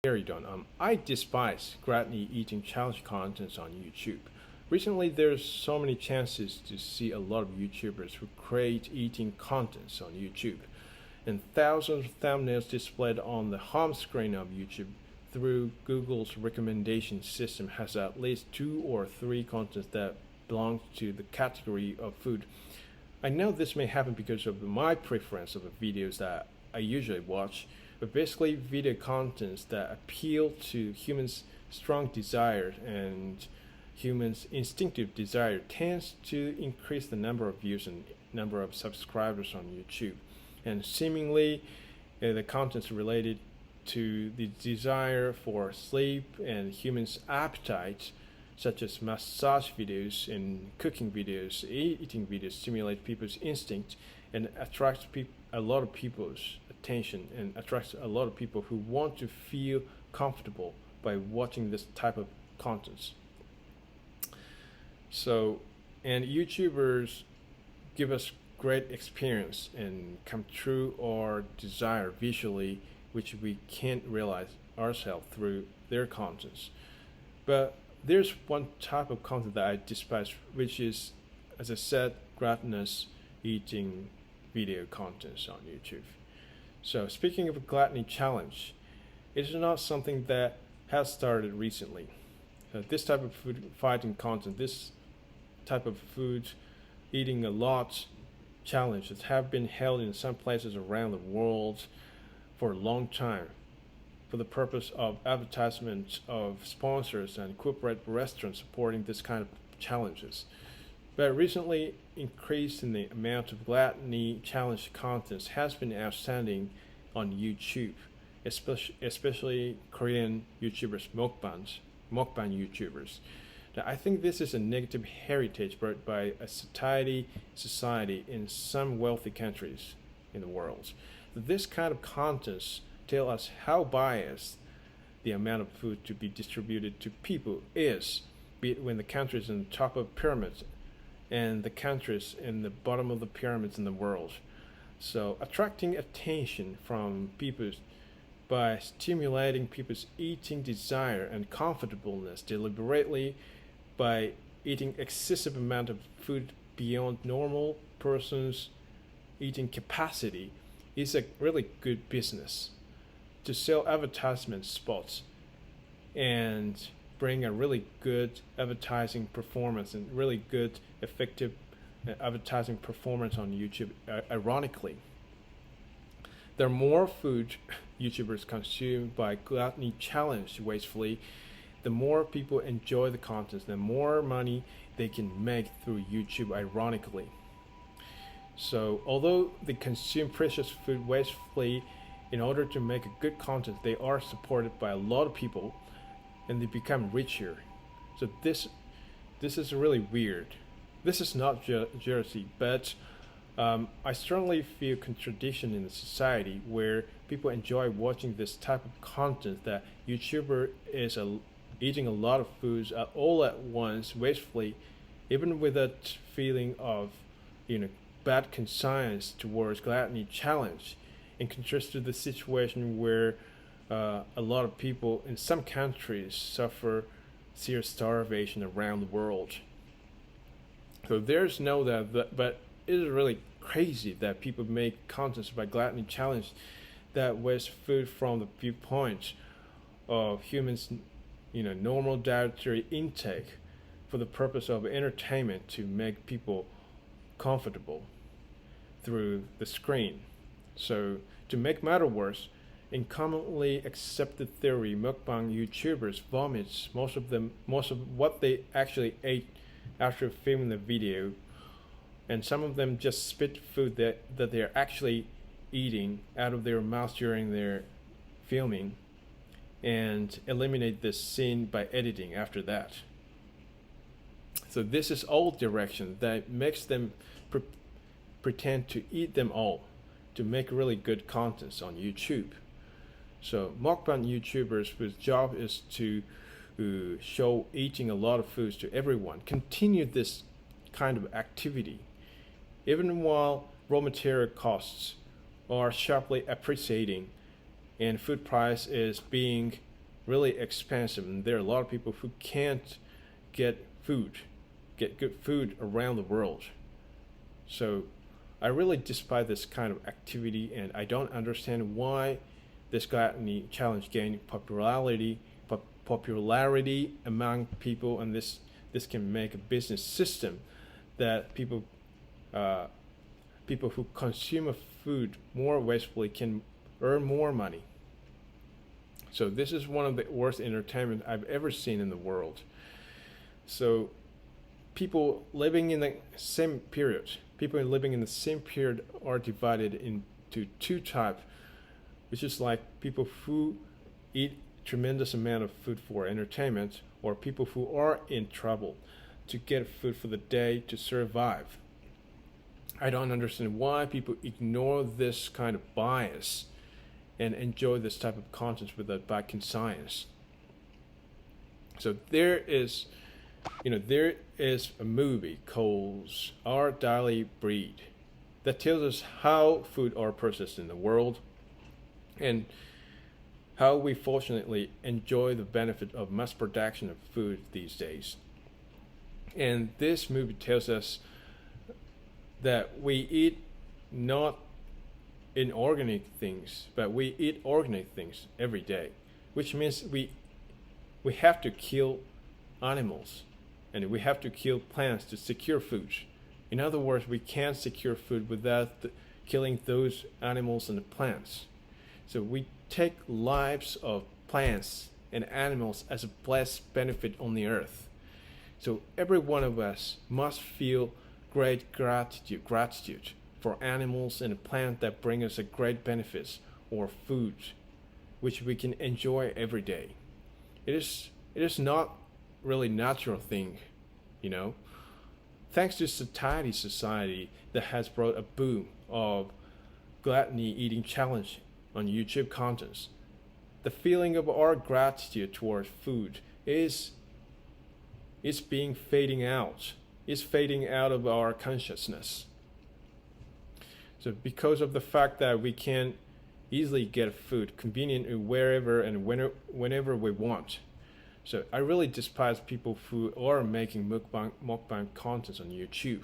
Gary Don. I despise gluttony eating challenge contents on YouTube. Recently, there's so many chances to see a lot of YouTubers who create eating contents on YouTube, and thousands of thumbnails displayed on the home screen of YouTube through Google's recommendation system has at least 2 or 3 contents that belong to the category of food. I know this may happen because of my preference of the videos that I usually watch, but basically video contents that appeal to humans' strong desire and humans' instinctive desire tends to increase the number of views and number of subscribers on YouTube. And seemingly the contents related to the desire for sleep and humans' appetite, such as massage videos and cooking videos, eating videos, stimulate people's instinct and attract a lot of people's attention and attracts a lot of people who want to feel comfortable by watching this type of contents. So, and YouTubers give us great experience and come true our desire visually, which we can't realize ourselves through their contents. But there's one type of content that I despise, which is, as I said, gluttonous eating video contents on YouTube. So speaking of a gluttony challenge, it is not something that has started recently. This type of food fighting content, this type of food eating a lot challenges have been held in some places around the world for a long time for the purpose of advertisement of sponsors and corporate restaurants supporting this kind of challenges. But recently, increase in the amount of gluttony challenge contents has been outstanding on YouTube, especially Korean YouTubers, mukbang YouTubers. Now, I think this is a negative heritage brought by a society in some wealthy countries in the world. This kind of contents tell us how biased the amount of food to be distributed to people is, be it when the countries in the top of pyramids and the countries in the bottom of the pyramids in the world. So attracting attention from people by stimulating people's eating desire and comfortableness deliberately by eating excessive amount of food beyond normal person's eating capacity is a really good business to sell advertisement spots and bring a really good advertising performance and really good effective advertising performance on YouTube. Ironically, the more food YouTubers consume by gluttony challenge wastefully, the more people enjoy the content, the more money they can make through YouTube, ironically. So although they consume precious food wastefully in order to make a good content, they are supported by a lot of people and they become richer. So this is really weird. This is not jealousy, but I strongly feel contradiction in the society where people enjoy watching this type of content that YouTuber is eating a lot of foods all at once wastefully, even with that feeling of bad conscience towards gluttony challenge, in contrast to the situation where a lot of people in some countries suffer serious starvation around the world. So there's no that, but it is really crazy that people make contents by gluttony challenge that waste food from the viewpoint of humans, normal dietary intake for the purpose of entertainment to make people comfortable through the screen. So to make matter worse, in commonly accepted theory, mukbang YouTubers vomit most of what they actually ate after filming the video, and some of them just spit food that they're actually eating out of their mouth during their filming and eliminate this scene by editing after that. So this is all direction that makes them pretend to eat them all to make really good contents on YouTube. So mukbang YouTubers whose job is to show eating a lot of foods to everyone continue this kind of activity even while raw material costs are sharply appreciating and food price is being really expensive, and there are a lot of people who can't get good food around the world. So I really despise this kind of activity, and I don't understand why this gluttony challenge gained popularity among people, and this can make a business system that people who consume food more wastefully can earn more money. So this is one of the worst entertainment I've ever seen in the world. So people living in the same period are divided into two types, which is like people who eat tremendous amount of food for entertainment, or people who are in trouble to get food for the day to survive. I don't understand why people ignore this kind of bias and enjoy this type of content without backing science. So there is a movie called Our Daily Breed that tells us how food are processed in the world and how we fortunately enjoy the benefit of mass production of food these days. And this movie tells us that we eat not inorganic things, but we eat organic things every day, which means we have to kill animals and we have to kill plants to secure food. In other words, we can't secure food without killing those animals and the plants. So we take lives of plants and animals as a blessed benefit on the earth. So every one of us must feel great gratitude for animals and plants that bring us a great benefits or food, which we can enjoy every day. It is not really natural thing, Thanks to society that has brought a boom of gluttony eating challenge on YouTube contents, the feeling of our gratitude towards food is fading out of our consciousness. So because of the fact that we can easily get food conveniently wherever and whenever we want. So I really despise people who are making mukbang contents on YouTube.